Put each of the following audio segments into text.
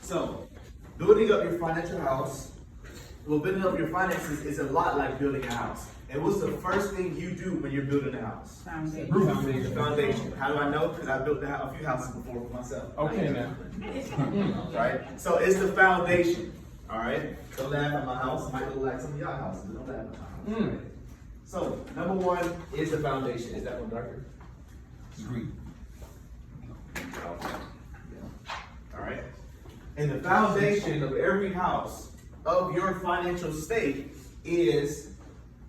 So, building up your financial house, well, building up your finances is a lot like building a house. And what's the first thing you do when you're building a house? Foundation. The foundation. How do I know? Because I built a few houses before for myself. Okay, now. Right? So it's the foundation. All right? Don't laugh at my house. It might look like some of y'all houses, but don't laugh at my house. Right? So, number one is the foundation. Is that one darker? It's green. All right? And the foundation of every house of your financial state is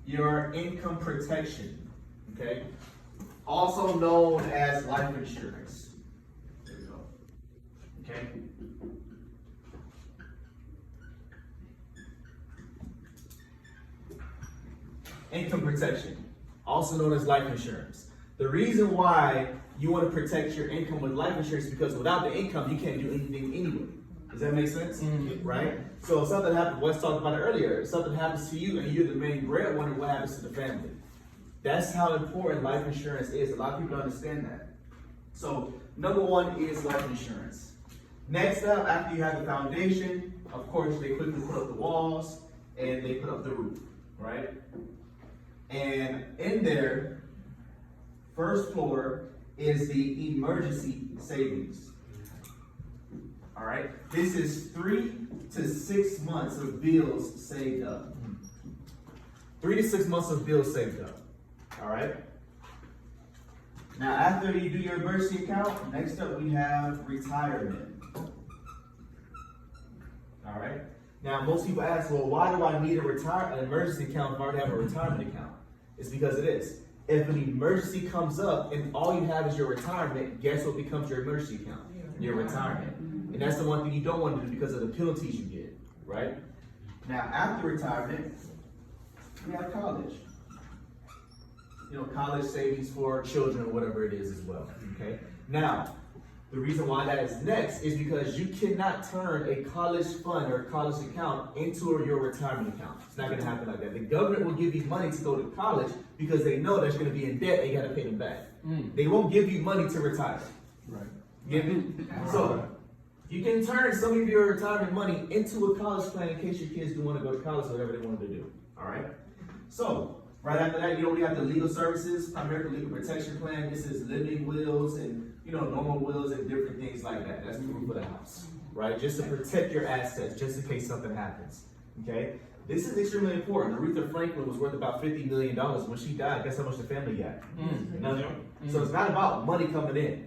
your income protection, okay? Also known as life insurance. There we go. Okay? Income protection, also known as life insurance. The reason why you want to protect your income with life insurance is because without the income, you can't do anything anyway. Does that make sense? Right? So if something happens, Wes talked about it earlier, if something happens to you and you're the main breadwinner, what happens to the family? That's how important life insurance is. A lot of people don't understand that. So number one is life insurance. Next up, after you have the foundation, of course, they quickly put up the walls and they put up the roof, right? And in there, first floor is the emergency savings. All right, this is 3 to 6 months of bills saved up. 3 to 6 months of bills saved up. All right. Now, after you do your emergency account, next up we have retirement. All right. Now, most people ask, well, why do I need an emergency account if I already have a retirement account? It's because it is. If an emergency comes up and all you have is your retirement, guess what becomes your emergency account? Your retirement. And that's the one thing you don't want to do because of the penalties you get, right? Now, after retirement, we have college. You know, college savings for children or whatever it is as well, okay? Now, the reason why that is next is because you cannot turn a college fund or a college account into your retirement account. It's not going to happen like that. The government will give you money to go to college because they know that's going to be in debt and you got to pay them back. They won't give you money to retire. Right. Get me? So, you can turn some of your retirement money into a college plan in case your kids do want to go to college or whatever they wanted to do. All right? So, right after that, you know, we have the legal services, American Legal Protection Plan. This is living wills and, you know, normal wills and different things like that. That's the roof of the house, right? Just to protect your assets, just in case something happens. Okay? This is extremely important. Aretha Franklin was worth about $50 million. When she died, guess how much the family got? Nothing. So it's not about money coming in.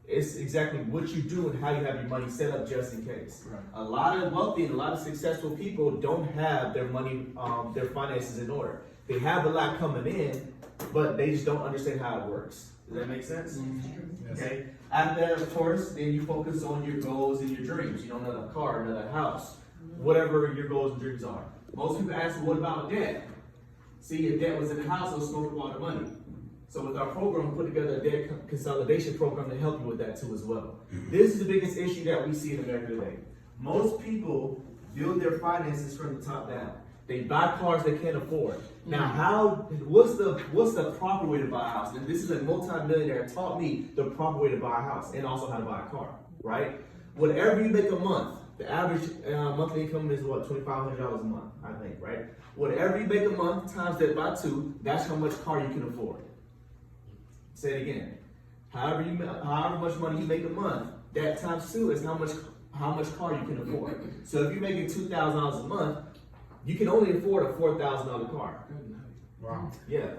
It's exactly what you do and how you have your money set up just in case. Right. A lot of wealthy and a lot of successful people don't have their money, their finances in order. They have a lot coming in, but they just don't understand how it works. Does that make sense? Yes. Okay. After that, of course, then you focus on your goals and your dreams. You know, another car, another house, whatever your goals and dreams are. Most people ask, what about debt? See, if debt was in the house, it was supposed to all the money. So with our program, we put together a debt consolidation program to help you with that too as well. This is the biggest issue that we see in America today. Most people build their finances from the top down. They buy cars they can't afford. Now, what's the proper way to buy a house? And this is a multi-millionaire taught me the proper way to buy a house and also how to buy a car, right? Whatever you make a month, the average monthly income is what, $2,500 a month, I think, right? Whatever you make a month times that by 2, that's how much car you can afford. Say it again. However much money you make a month, that times 2 is how much car you can afford. So if you're making $2,000 a month, you can only afford a $4,000 car. Wow. Yeah.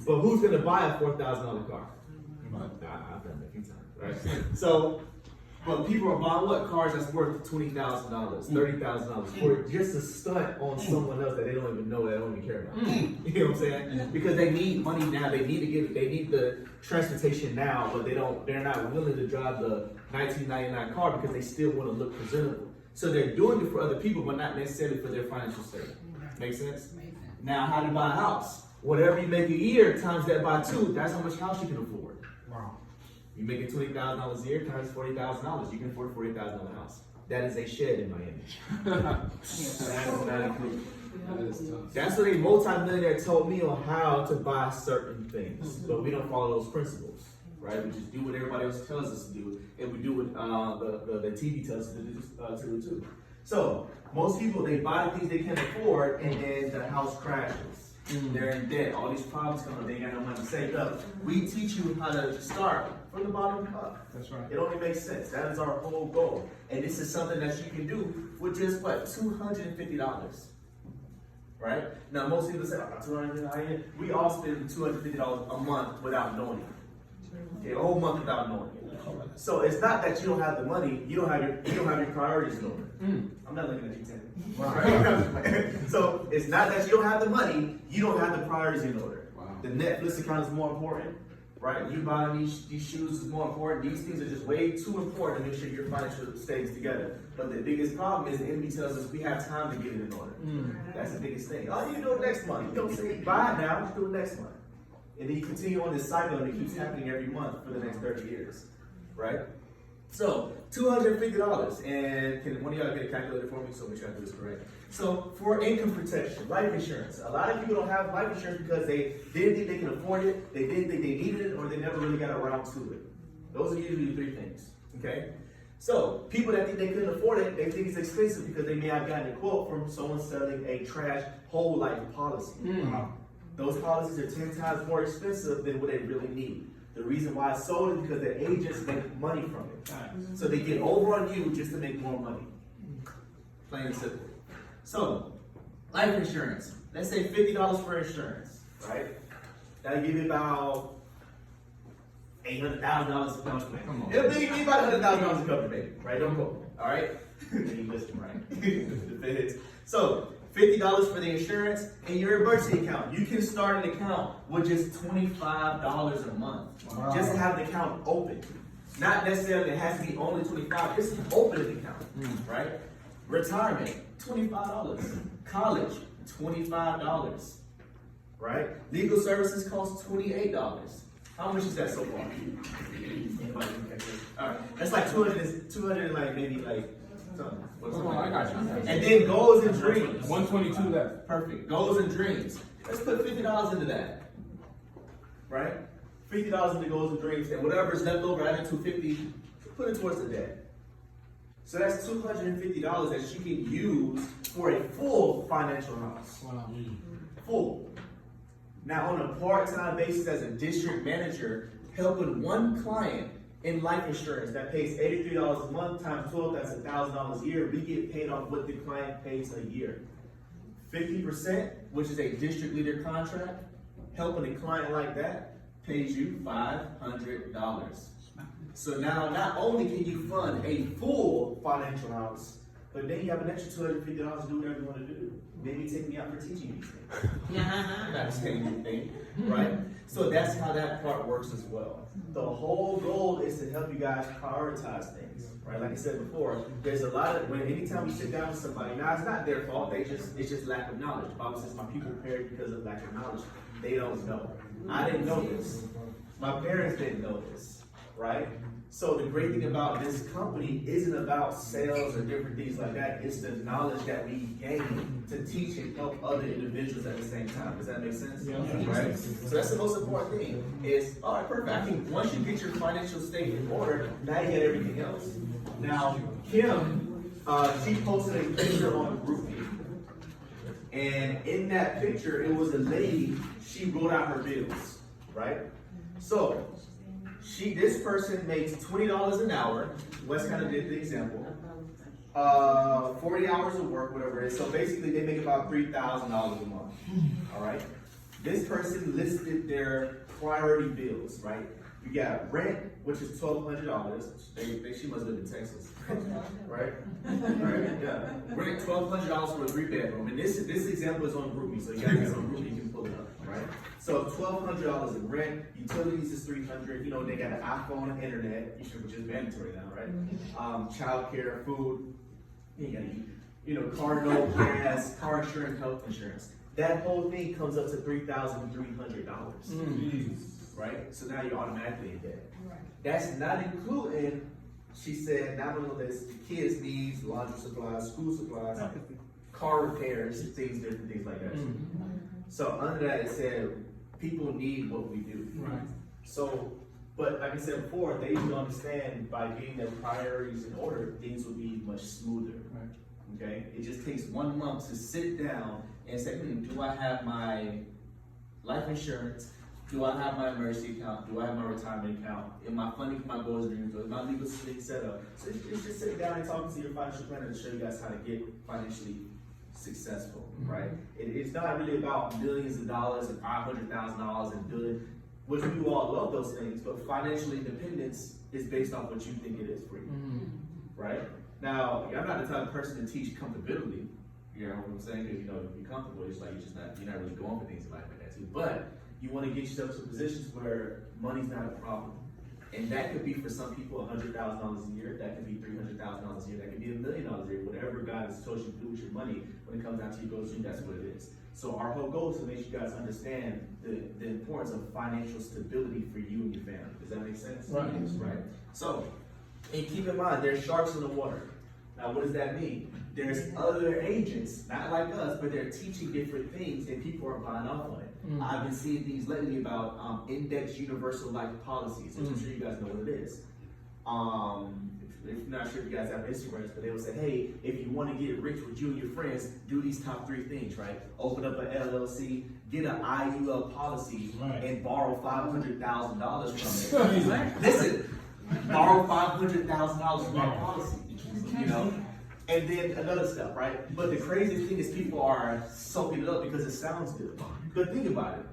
But who's gonna buy a $4,000 car? I've done it a few times, right? So, but people are buying what? Cars that's worth $20,000, $30,000 for just a stunt on someone else that they don't even know, they don't even care about. You know what I'm saying? Because they need money now. They need the transportation now, but they're not willing to drive the 1999 car because they still want to look presentable. So they're doing it for other people, but not necessarily for their financial state. Make sense? Now, how to buy a house? Whatever you make a year times that by 2, that's how much house you can afford. Wow. You make it $20,000 a year times $40,000. You can afford a $40,000 house. That is a shed in Miami. That's not included. That's what a multi-millionaire told me on how to buy certain things, but we don't follow those principles, right? We just do what everybody else tells us to do, and we do what the TV tells us to do too. So most people, they buy things they can't afford, and then the house crashes. They're in debt. All these problems come up. They ain't got no money saved up. We teach you how to start from the bottom up. That's right. It only makes sense. That is our whole goal. And this is something that you can do with just what, $250. Right? Now most people say, oh, $250. We all spend $250 a month without knowing it. Okay, a whole month without knowing it. So it's not that you don't have the money, you don't have your priorities in order. I'm not looking at you, Tim. Right? So it's not that you don't have the money, you don't have the priorities in order. Wow. The Netflix account is more important, right? You buying these shoes is more important. These things are just way too important to make sure your financial stays together. But the biggest problem is the enemy tells us we have time to get it in order. That's the biggest thing. Oh, you do it next month. You don't say buy it now, just do it next month. And then you continue on this cycle and it keeps happening every month for the next 30 years. Right? So, $250. And can one of y'all get a calculator for me so we try to do this correct? So, for income protection, life insurance. A lot of people don't have life insurance because they didn't think they can afford it, they didn't think they needed it, or they never really got around to it. Those are usually the three things. Okay? So, people that think they couldn't afford it, they think it's expensive because they may have gotten a quote from someone selling a trash whole life policy. Those policies are 10 times more expensive than what they really need. The reason why it's sold is because the agents make money from it. So they get over on you just to make more money. Plain and simple. So, life insurance. Let's say $50 for insurance, right? That'll give you about $800,000 a company. It'll give you about $100,000 a company, baby. Right? Don't go. All right? You listen, right? So, $50 for the insurance and your emergency account. You can start an account with just $25 a month. Wow. Just to have an account open. Not necessarily it has to be only $25. Just open an account, right? Retirement, $25. College, $25. Right? Legal services cost $28. How much is that so far? Anybody can catch this? All right, that's like 200 like maybe like something. I got you. And then goals and dreams. 122 left. Perfect. Goals and dreams. Let's put $50 into that. Right? $50 into goals and dreams, and whatever is left over, add it to $250, put it towards the debt. So that's $250 that you can use for a full financial house. Wow. Full. Now, on a part-time basis as a district manager, helping one client in life insurance that pays $83 a month times 12, that's $1,000 a year. We get paid off what the client pays a year. 50%, which is a district leader contract, helping a client like that pays you $500. So now, not only can you fund a full financial house, but then you have an extra $250 to do whatever you want to do. Maybe take me out for teaching these things. I'm not saying anything, right? So that's how that part works as well. The whole goal is to help you guys prioritize things, right? Like I said before, there's a lot of, anytime we sit down with somebody, now it's not their fault, it's just lack of knowledge. The Bible says my people perish because of lack of knowledge. They don't know. I didn't know this. My parents didn't know this, right? So the great thing about this company isn't about sales or different things like that. It's the knowledge that we gain to teach and help other individuals at the same time. Does that make sense? Yeah. Right? So that's the most important thing is, all right, perfect. I think once you get your financial state in order, now you get everything else. Now, Kim, she posted a picture on GroupMe. And in that picture, it was a lady, she wrote out her bills, right? So, this person makes $20 an hour. Wes kind of did the example. 40 hours of work, whatever it is. So basically, they make about $3,000 a month. All right. This person listed their priority bills, right? You got rent, which is $1,200. She must live in Texas, right? Right. Yeah. Rent $1,200 for a 3-bedroom, and this example is on GroupMe, so you guys get on GroupMe, you can pull it up, right? So $1,200 in rent, utilities is $300. You know they got an iPhone and internet, which is mandatory now, right? Childcare, food, you gotta eat. You know, car note, gas, car insurance, health insurance. That whole thing comes up to $3,300. Right? So now you're automatically in debt. Right. That's not including, she said, not only this, the kids' needs, laundry supplies, school supplies, car repairs, different things like that. So under that it said, people need what we do. Right. So But like I said before, they should understand by getting their priorities in order, things will be much smoother. Right. Okay? It just takes 1 month to sit down and say, do I have my life insurance? Do I have my emergency account? Do I have my retirement account? Am I funding for my goals and dreams? Is my legal thing set up? So it's just sitting down and talking to your financial planner to show you guys how to get financially successful, right? It's not really about millions of dollars and $500,000 and billion, which we all love those things, but financial independence is based off what you think it is for you, right? Now, I'm not the type of person to teach comfortability, you know what I'm saying? Because, you know, if you're comfortable, it's like you're not really going for things in life like that too. But you want to get yourself to positions where money's not a problem. And that could be for some people $100,000 a year, that could be $300,000 a year, that could be $1 million a year, whatever God has told you to do with your money, when it comes down to your goals, that's what it is. So our whole goal is to make sure you guys understand the importance of financial stability for you and your family. Does that make sense? Right. Right. So, and keep in mind, there's sharks in the water. Now, what does that mean? There's other agents, not like us, but they're teaching different things and people are buying off on it. I've been seeing things lately about index universal life policies, which I'm sure you guys know what it is. If you're not sure if you guys have Instagrams, but they will say, hey, if you want to get rich with you and your friends, do these top 3 things, right? Open up an LLC, get an IUL policy, and borrow $500,000 from it. Listen, borrow $500,000 from that policy, you know? And then another step, right? But the craziest thing is people are soaking it up because it sounds good. But think about it.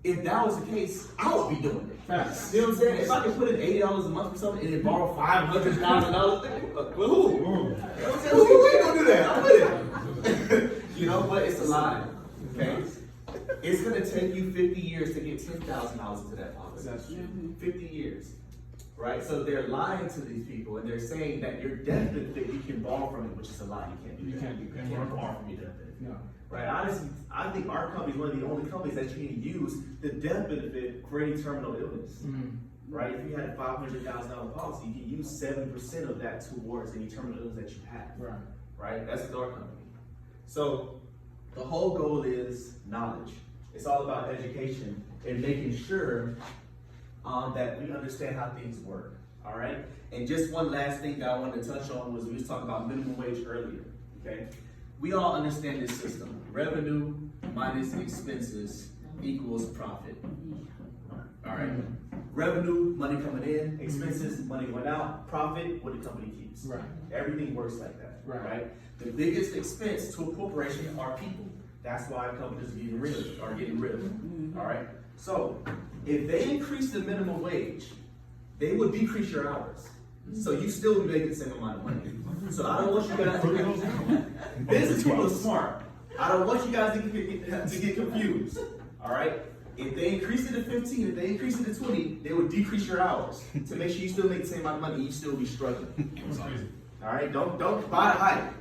If that was the case, I would be doing it. Facts. You know what I'm saying? If I could put in $80 a month for something and then borrow $500,000, well, who? You know what I'm saying? Who ain't gonna do that? I'm with it. You know, but it's a lie. Okay? It's gonna take you 50 years to get $10,000 into that policy. That's true. 50 years. Right? So they're lying to these people and they're saying that your death benefit you can borrow from it, which is a lie. You can't do that. You can't borrow from your death benefit. No. Right? Honestly, I think our company is one of the only companies that you can use the death benefit for any terminal illness. Right? If you had a $500,000 policy, you can use 7% of that towards any terminal illness that you have. Right. Right? That's with our company. So the whole goal is knowledge. It's all about education and making sure that we understand how things work. All right? And just one last thing that I wanted to touch on was we was talking about minimum wage earlier. Okay? We all understand this system. Revenue minus expenses equals profit. All right? Revenue, money coming in, expenses, money going out, profit, what the company keeps. Right. Everything works like that. Right. The biggest expense to a corporation are people. That's why companies are getting rid of them. All right? So, if they increase the minimum wage, they would decrease your hours. So you still be making the same amount of money. So I don't want you guys to get business people are smart. I don't want you guys to get confused. All right? If they increase it to 15, if they increase it to 20, they would decrease your hours to make sure you still make the same amount of money. You still be struggling. All right? Don't buy the hype.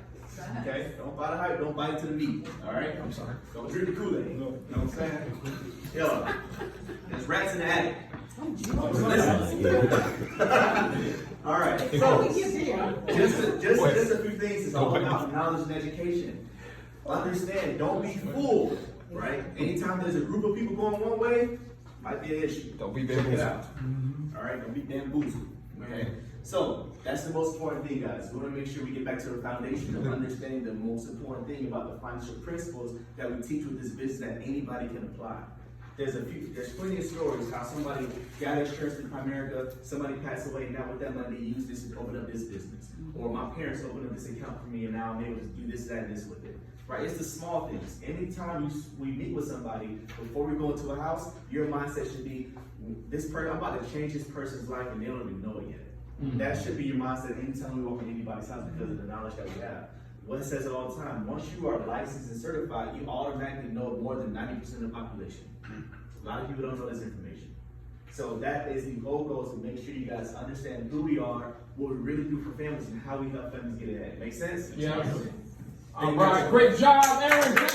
Okay? Don't buy the hype. Don't buy into the meat. All right? I'm sorry. Don't drink the Kool-Aid. You know what I'm saying? Yo, there's rats in the attic. Listen. All right. So, just a few things. It's all about knowledge and education. Understand. Don't be fooled. Right? Anytime there's a group of people going one way, might be an issue. Don't be Check it bamboozled. out. All right? Don't be bamboozled. Okay? So, that's the most important thing, guys. We want to make sure we get back to the foundation of understanding the most important thing about the financial principles that we teach with this business that anybody can apply. There's plenty of stories how somebody got insurance in Primerica, somebody passed away, and now with that money they use this to open up this business. Or my parents opened up this account for me and now I'm able to do this, that, and this with it. Right? It's the small things. Anytime we meet with somebody, before we go into a house, your mindset should be, this person, I'm about to change this person's life and they don't even know it yet. That should be your mindset anytime we walk in anybody's house because of the knowledge that we have. What it says it all the time, once you are licensed and certified, you automatically know more than 90% of the population. A lot of people don't know this information. So that is the whole goal, is to make sure you guys understand who we are, what we really do for families, and how we help families get ahead. Make sense? Yeah. All right. Great job, Aaron.